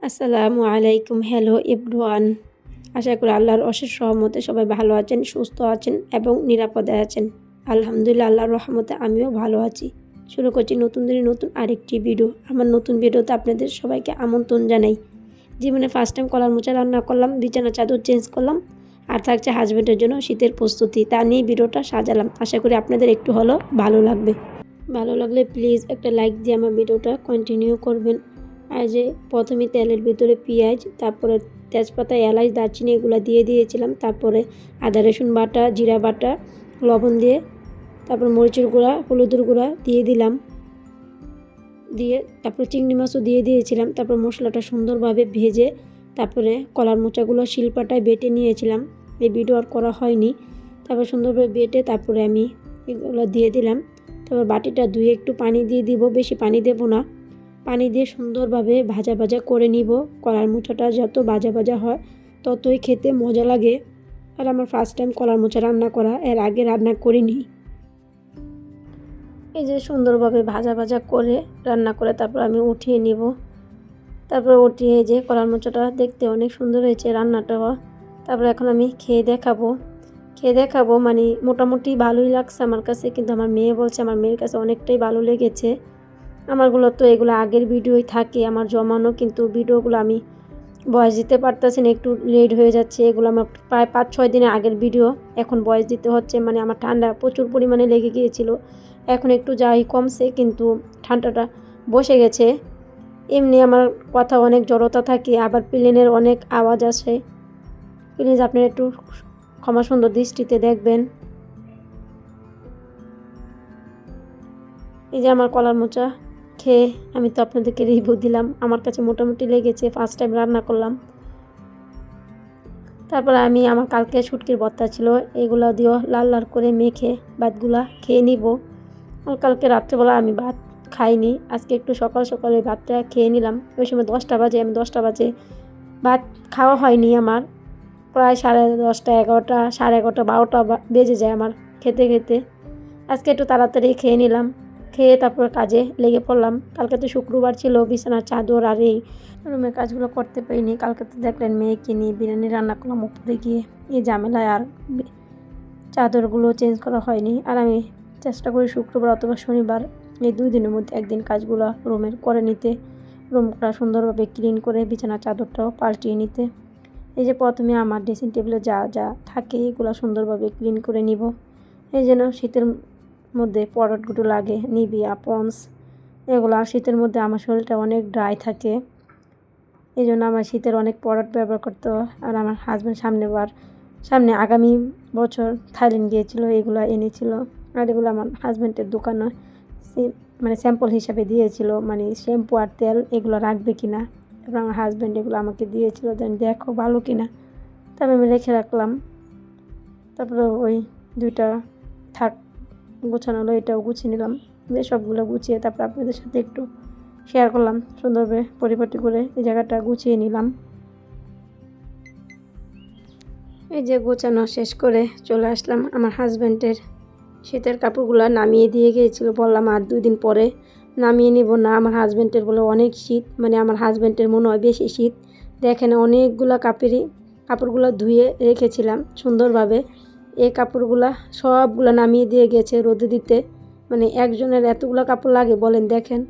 আসসালামু আলাইকুম। Hello everyone. আশা করি আল্লাহর অশেষ রহমতে সবাই ভালো আছেন, সুস্থ আছেন এবং নিরাপদে আছেন। আলহামদুলিল্লাহ, আল্লাহর রহমতে আমিও ভালো আছি। শুরু করছি নতুন দিনে নতুন আরেকটি ভিডিও। আমার নতুন ভিডিওতে আপনাদের সবাইকে আমন্ত্রণ জানাই। জীবনে ফার্স্ট টাইম কলার মোচা রান্না করলাম, বিছানা চাদর চেঞ্জ করলাম, আর থাকছে হাজব্যান্ডের জন্য শীতের প্রস্তুতি। তা নিয়ে ভিডিওটা সাজালাম। আশা করি আপনাদের একটু হলেও ভালো লাগবে। ভালো লাগলে প্লিজ একটা লাইক দিয়ে আমার ভিডিওটা কন্টিনিউ করবেন। আর যে প্রথমে তেলের ভিতরে পেঁয়াজ, তারপরে তেজপাতা, এলাচ, দারচিনি এগুলো দিয়ে দিয়েছিলাম। তারপরে আদা রসুন বাটা, জিরা বাটা, লবণ দিয়ে, তারপর মরিচের গুঁড়া, হলুদের গুঁড়া দিয়ে দিলাম। দিয়ে তারপর চিংড়ি মাছও দিয়ে দিয়েছিলাম। তারপর মশলাটা সুন্দরভাবে ভেজে তারপরে কলার মোচাগুলো শিলপাটায় বেটে নিয়েছিলাম। এই ভিডিও আর করা হয়নি। তারপর সুন্দরভাবে বেটে তারপরে আমি এগুলো দিয়ে দিলাম। তারপর বাটিটা ধুয়ে একটু পানি দিয়ে দিব, বেশি পানি দেব না। পানি দিয়ে সুন্দরভাবে ভাজা ভাজা করে নিব। কলার মোচাটা যত ভাজা ভাজা হয় ততই খেতে মজা লাগে। আর আমার ফার্স্ট টাইম কলার মোচা রান্না করা, এর আগে রান্না করিনি। এই যে সুন্দরভাবে ভাজা ভাজা করে রান্না করে তারপর আমি উঠিয়ে নিব। তারপর উঠিয়ে যে কলার মোচাটা দেখতে অনেক সুন্দর হয়েছে রান্নাটাও। তারপর এখন আমি খেয়ে দেখাবো মানে মোটামুটি ভালোই লাগছে আমার কাছে, কিন্তু আমার মেয়ে বলছে আমার মেয়ের কাছে অনেকটাই ভালো লেগেছে। আমারগুলো তো এগুলো আগের ভিডিওই থাকে আমার জমানো, কিন্তু ভিডিওগুলো আমি ভয়েস দিতে পারতেছি না, একটু লেট হয়ে যাচ্ছে। এগুলো আমার প্রায় 5-6 দিনের আগের ভিডিও, এখন ভয়েস দিতে হচ্ছে। মানে আমার ঠান্ডা প্রচুর পরিমাণে লেগে গিয়েছিল, এখন একটু যাই কমছে, কিন্তু ঠান্ডাটা বসে গেছে। এমনি আমার কথা অনেক জড়তা থাকে, আবার প্লেনের অনেক আওয়াজ আসে। প্লিজ আপনারা একটু ক্ষমা সুন্দর দৃষ্টিতে দেখবেন। এই যে আমার কলার মোচা খেয়ে আমি তো আপনাদেরকে রিভিউ দিলাম, আমার কাছে মোটামুটি লেগেছে, ফার্স্ট টাইম রান্না করলাম। তারপরে আমি আমার কালকে শুটকির ভর্তা ছিল, এগুলো দিয়েও লাল লাল করে মেখে ভাতগুলা খেয়ে নিব। আর কালকে রাত্রেবেলা আমি ভাত খাইনি, আজকে একটু সকাল সকালে ভাতটা খেয়ে নিলাম। ওই সময় 10টা বাজে, আমি 10টা বাজে ভাত খাওয়া হয়নি আমার, প্রায় 10:30, 11টা, 11:30, 12টা বেজে যায় আমার খেতে খেতে। আজকে একটু তাড়াতাড়ি খেয়ে নিলাম, খেয়ে তারপর কাজে লেগে পড়লাম। কালকে তো শুক্রবার ছিল, বিছানার চাদর আর এই রুমের কাজগুলো করতে পারিনি। কালকে তো দেখলেন মেয়েকে নিয়ে বিরিয়ানি রান্না করলাম উপরে গিয়ে, এই ঝামেলায় আর চাদরগুলো চেঞ্জ করা হয়নি। আর আমি চেষ্টা করি শুক্রবার অথবা শনিবার এই 2 দিনের মধ্যে একদিন কাজগুলো রুমের করে নিতে, রুমটা সুন্দরভাবে ক্লিন করে বিছানার চাদরটাও পাল্টিয়ে নিতে। এই যে প্রথমে আমার ড্রেসিং টেবিলে যা যা থাকে এগুলো সুন্দরভাবে ক্লিন করে নিব। এই যেন শীতের মধ্যে প্রোডাক্টগুলো লাগে, নিভিয়া, পন্স এগুলো। আর শীতের মধ্যে আমার শরীরটা অনেক ড্রাই থাকে, এই জন্য আমার শীতের অনেক প্রোডাক্ট ব্যবহার করতে হয়। আর আমার হাজব্যান্ড সামনে আগামী বছর থাইল্যান্ড গিয়েছিল, এগুলো এনেছিল। আর এগুলো আমার হাজব্যান্ডের দোকানে মানে স্যাম্পল হিসাবে দিয়েছিল, মানে শ্যাম্পু আর তেল এগুলো রাখবে কিনা। তারপর আমার হাজব্যান্ড এগুলো আমাকে দিয়েছিল, দেখো ভালো কিনা। তারপর আমি রেখে রাখলাম। তারপরে ওই 2টা থাক গুছানো হলো, এটাও গুছিয়ে নিলাম। যে সবগুলো গুছিয়ে তারপর আপনাদের সাথে একটু শেয়ার করলাম। সুন্দরভাবে পরিপাটি করে এই জায়গাটা গুছিয়ে নিলাম। এই যে গোছানো শেষ করে চলে আসলাম। আমার হাজব্যান্ডের শীতের কাপড়গুলো নামিয়ে দিয়ে গিয়েছিল, বললাম আর 2 দিন পরে নামিয়ে নিব না। আমার হাজব্যান্ডের বলে অনেক শীত, মানে আমার হাজব্যান্ডের মনে হয় বেশি শীত। দেখেন অনেকগুলো কাপড়গুলো ধুয়ে রেখেছিলাম সুন্দরভাবে, এই কাপড়গুলো সবগুলো নামিয়ে দিয়ে গেছে রোদে দিতে। মানে একজনের এতগুলো কাপড় লাগে বলেন, দেখেন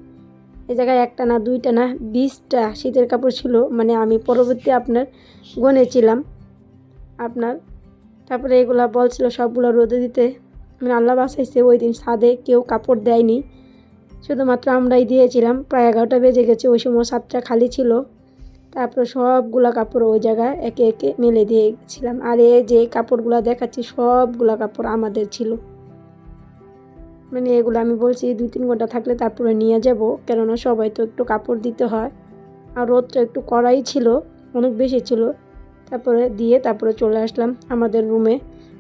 এই জায়গায় 1টা না 2টা না 20টা শীতের কাপড় ছিল। মানে আমি পরবর্তী আপনার গনেছিলাম আপনার। তারপরে এগুলা বলছিল সবগুলো রোদে দিতে, মানে আল্লাহ বাঁচাইছে ওই দিন ছাদে কেউ কাপড় দেয়নি, শুধুমাত্র আমরাই দিয়েছিলাম। প্রায় 11টা বেজে গেছে, ওই সময় ছাদটা খালি ছিল। তারপরে সবগুলা কাপড় ওই জায়গায় একে একে মেলে দিয়ে গেছিলাম। আর এই যে কাপড়গুলো দেখাচ্ছি সবগুলা কাপড় আমাদের ছিল। মানে এগুলো আমি বলছি 2-3 ঘন্টা থাকলে তারপরে নিয়ে যাব, কেননা সবাই তো একটু কাপড় দিতে হয়। আর রোদটা একটু কড়াই ছিল, অনেক বেশি ছিল। তারপরে চলে আসলাম আমাদের রুমে।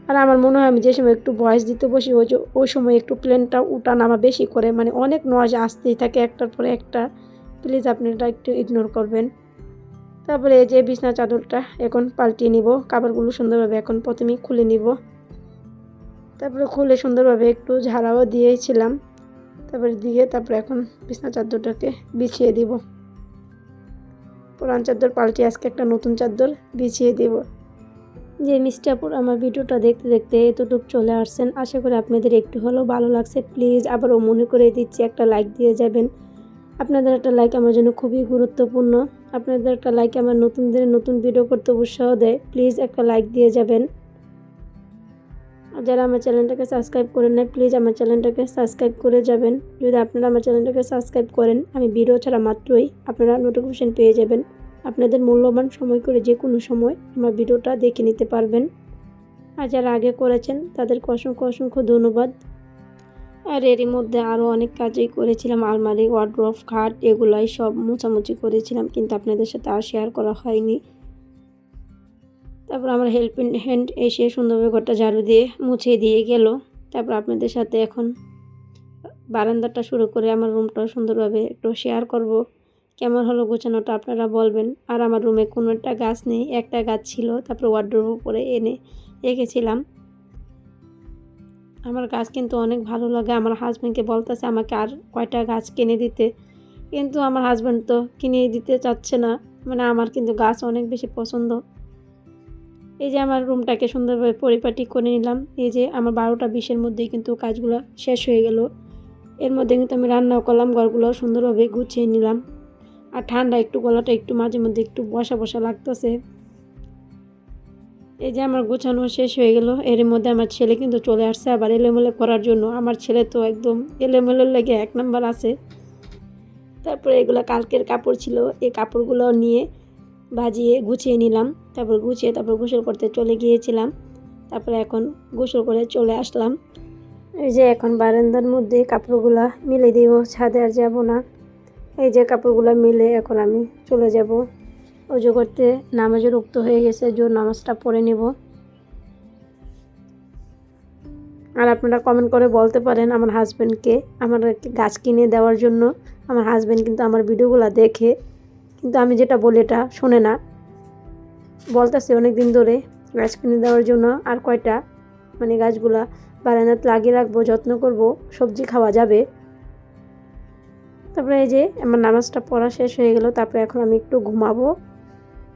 আর আমার মনে হয় আমি যে সময় একটু ভয়েস দিতে বসি ওই সময় একটু প্লেনটা উঠানামা বেশি করে, মানে অনেক নয়েজ আসতেই থাকে একটার পরে একটা। প্লিজ আপনারা একটু ইগনোর করবেন। তারপরে এই যে বিছনা চাদরটা এখন পাল্টিয়ে নিব, কাপড়গুলো সুন্দরভাবে এখন প্রথমেই খুলে নিব। তারপরে খুলে সুন্দরভাবে একটু ঝাড়াও দিয়েছিলাম, তারপরে এখন বিছনা চাদরটাকে বিছিয়ে দিব। পুরান চাদর পাল্টে আজকে একটা নতুন চাদর বিছিয়ে দেব। যে মিষ্টি আপুর আমার ভিডিওটা দেখতে দেখতে এতটুকু চলে আসছেন, আশা করি আপনাদের একটু হলেও ভালো লাগছে। প্লিজ আবারও মনে করে দিচ্ছি, একটা লাইক দিয়ে যাবেন। আপনাদের একটা লাইক আমার জন্য খুবই গুরুত্বপূর্ণ। আপনাদের একটা লাইক আমার নতুনদের নতুন ভিডিও করতে উৎসাহ দেয়। প্লিজ একটা লাইক দিয়ে যাবেন। আর যারা আমার চ্যানেলটাকে সাবস্ক্রাইব করেন না, প্লিজ আমার চ্যানেলটাকে সাবস্ক্রাইব করে যাবেন। যদি আপনারা আমার চ্যানেলটাকে সাবস্ক্রাইব করেন, আমি ভিডিও ছাড়া মাত্রই আপনারা নোটিফিকেশন পেয়ে যাবেন। আপনাদের মূল্যবান সময় করে যে কোনো সময় আমার ভিডিওটা দেখে নিতে পারবেন। আর যারা আগে করেছেন তাদেরকে অসংখ্য অসংখ্য ধন্যবাদ। আর এরই মধ্যে আরও অনেক কাজই করেছিলাম, আলমারি, ওয়ার্ড্রোব, খাট এগুলাই সব মোছামুছি করেছিলাম, কিন্তু আপনাদের সাথে আর শেয়ার করা হয়নি। তারপর আমার হেল্পিং হ্যান্ড এসে সুন্দরভাবে ঘরটা ঝাড়ু দিয়ে মুছিয়ে দিয়ে গেল। তারপর আপনাদের সাথে এখন বারান্দাটা শুরু করে আমার রুমটাও সুন্দরভাবে একটু শেয়ার করব। কেমন হলো গোছানোটা আপনারা বলবেন। আর আমার রুমে কোনো একটা গাছ নেই, একটা গাছ ছিল, তারপর ওয়ার্ড্রোব উপরে এনে রেখেছিলাম। আমার গাছ কিন্তু অনেক ভালো লাগে। আমার হাজব্যান্ডকে বলতেছে আমাকে আর কয়টা গাছ কিনে দিতে, কিন্তু আমার হাজব্যান্ড তো কিনে দিতে চাচ্ছে না। মানে আমার কিন্তু গাছ অনেক বেশি পছন্দ। এই যে আমার রুমটাকে সুন্দরভাবে পরিপাটি করে নিলাম। এই যে আমার 12টা 20-এর মধ্যেই কিন্তু কাজগুলো শেষ হয়ে গেল। এর মধ্যে কিন্তু আমি রান্নাও করলাম, ঘরগুলো সুন্দরভাবে গুছিয়ে নিলাম। আর ঠান্ডা একটু, গলাটা একটু মাঝে মধ্যে একটু বসা বসা লাগতেছে। এই যে আমার গোছানো শেষ হয়ে গেল। এর মধ্যে আমার ছেলে কিন্তু চলে আসছে আবার এলোমেলো করার জন্য। আমার ছেলে তো একদম এলোমেলোর লেগে 1 নাম্বার আছে। তারপরে এগুলো কালকের কাপড় ছিল, এই কাপড়গুলো নিয়ে ভাজিয়ে গুছিয়ে নিলাম। তারপর গোসল করতে চলে গিয়েছিলাম। তারপরে এখন গোসল করে চলে আসলাম। এই যে এখন বারান্দার মধ্যে কাপড়গুলা মিলে দিব, ছাদে আর যাব না। এই যে কাপড়গুলো মিলে এখন আমি চলে যাব ওযু করতে। নামাজের উক্ত হয়ে গেছে, নামাজটা পড়ে নেব। আর আপনারা কমেন্ট করে বলতে পারেন আমার হাজব্যান্ডকে আমার গাছ কিনে দেওয়ার জন্য। আমার হাজব্যান্ড কিন্তু আমার ভিডিওগুলো দেখে, কিন্তু আমি যেটা বলি এটা শোনে না। বলতেছে অনেক দিন ধরে গাছ কিনে দেওয়ার জন্য। আর কয়টা মানে গাছগুলা বারান্দাতে লাগিয়ে রাখবো, যত্ন করব, সবজি খাওয়া যাবে। তারপরে এই যে আমার নামাজটা পড়া শেষ হয়ে গেল। তারপরে এখন আমি একটু ঘুমাবো।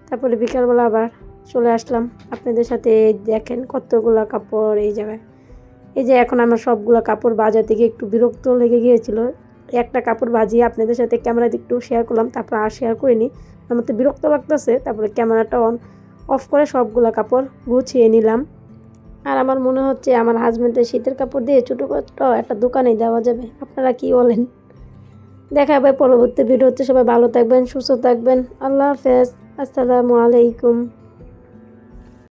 তারপরে বিকালবেলা আবার চলে আসলাম আপনাদের সাথে। দেখেন কতগুলা কাপড় এই জায়গায়। এই যে এখন আমার সবগুলো কাপড় ভাজা থেকে একটু বিরক্ত লেগে গিয়েছিল। একটা কাপড় ভাজিয়ে আপনাদের সাথে ক্যামেরাতে একটু শেয়ার করলাম, তারপর আর শেয়ার করিনি। আমার তো বিরক্ত লাগতেছে। তারপরে ক্যামেরাটা অফ করে সবগুলো কাপড় গুছিয়ে নিলাম। আর আমার মনে হচ্ছে আমার হাজব্যান্ডের শীতের কাপড় দিয়ে ছোটোখাটো একটা দোকানে দেওয়া যাবে। আপনারা কি বলেন? দেখা হবে পরবর্তী ভিডিওতে। সবাই ভালো থাকবেন, সুস্থ থাকবেন। আল্লাহ হাফেজ। আসসালামু আলাইকুম।